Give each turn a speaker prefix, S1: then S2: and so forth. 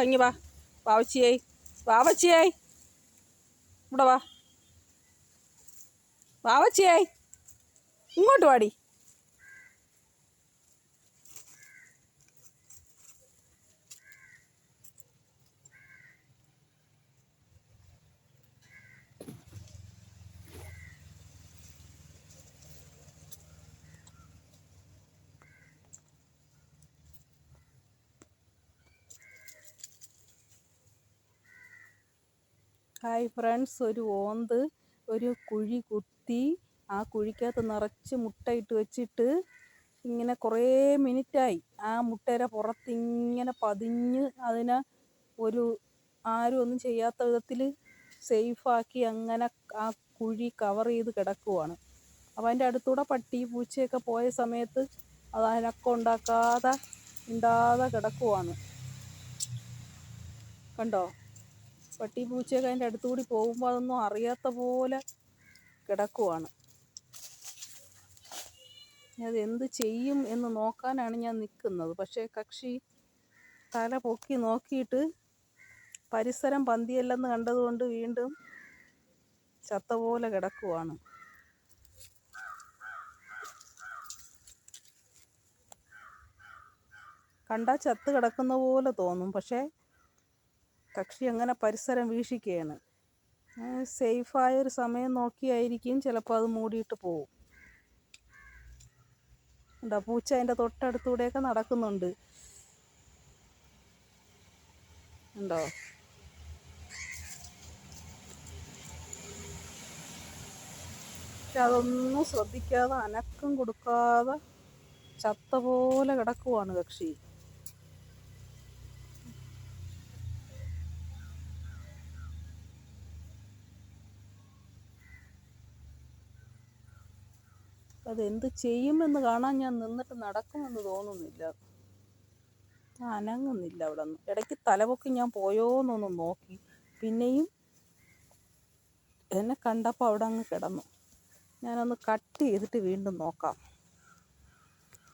S1: ഇങ്ങ് വാ വാവച്ചിയായി വാവച്ചിയായി ഇവിടെ വാ വാവച്ചിയായി ഇങ്ങോട്ട് വാടി. ഹായ് ഫ്രണ്ട്സ്, ഒരു ഓന്ത് ഒരു കുഴി കുത്തി ആ കുഴിക്കകത്ത് നിറച്ച് മുട്ടയിട്ട് വെച്ചിട്ട് ഇങ്ങനെ കുറേ മിനിറ്റായി. ആ മുട്ടയുടെ പുറത്ത് ഇങ്ങനെ പതിഞ്ഞ് അതിനെ ഒരു ആരും ഒന്നും ചെയ്യാത്ത വിധത്തിൽ സേഫാക്കി അങ്ങനെ ആ കുഴി കവർ ചെയ്ത് കിടക്കുവാണ്. അപ്പോൾ അതിൻ്റെ അടുത്തൂടെ പട്ടി പൂച്ചയൊക്കെ പോയ സമയത്ത് അത് അനക്കം ഉണ്ടാക്കാതെ ഉണ്ടാതെ കിടക്കുവാണ്. കണ്ടോ? പട്ടി പൂച്ചയൊക്കെ അതിൻ്റെ അടുത്തുകൂടി പോകുമ്പോൾ അതൊന്നും അറിയാത്ത പോലെ കിടക്കുവാണ്. അത് എന്ത് ചെയ്യും എന്ന് നോക്കാനാണ് ഞാൻ നിൽക്കുന്നത്. പക്ഷേ കക്ഷി തല പൊക്കി നോക്കിയിട്ട് പരിസരം പന്തിയല്ലെന്ന് കണ്ടതുകൊണ്ട് വീണ്ടും ചത്ത പോലെ കിടക്കുവാണ്. കണ്ടാൽ ചത്ത് കിടക്കുന്ന പോലെ തോന്നും, പക്ഷേ കക്ഷി അങ്ങനെ പരിസരം വീക്ഷിക്കുകയാണ്. സേഫായൊരു സമയം നോക്കിയായിരിക്കും ചിലപ്പോൾ അത് മൂടിയിട്ട് പോവും. ഉണ്ടോ? പൂച്ച അതിൻ്റെ തൊട്ടടുത്തൂടെയൊക്കെ നടക്കുന്നുണ്ട്. ഉണ്ടോ? പക്ഷെ അതൊന്നും ശ്രദ്ധിക്കാതെ അനക്കം കൊടുക്കാതെ ചത്ത പോലെ കിടക്കുവാണ് കക്ഷി. അതെന്ത് ചെയ്യുമെന്ന് കാണാൻ ഞാൻ നിന്നിട്ട് നടക്കുമെന്ന് തോന്നുന്നില്ല. അനങ്ങുന്നില്ല അവിടെ നിന്ന്. ഇടയ്ക്ക് തലപൊക്കി ഞാൻ പോയോന്നൊന്ന് നോക്കി, പിന്നെയും എന്നെ കണ്ടപ്പോൾ അവിടെ അങ്ങ് കിടന്നു. ഞാനൊന്ന് കട്ട് ചെയ്തിട്ട് വീണ്ടും നോക്കാം.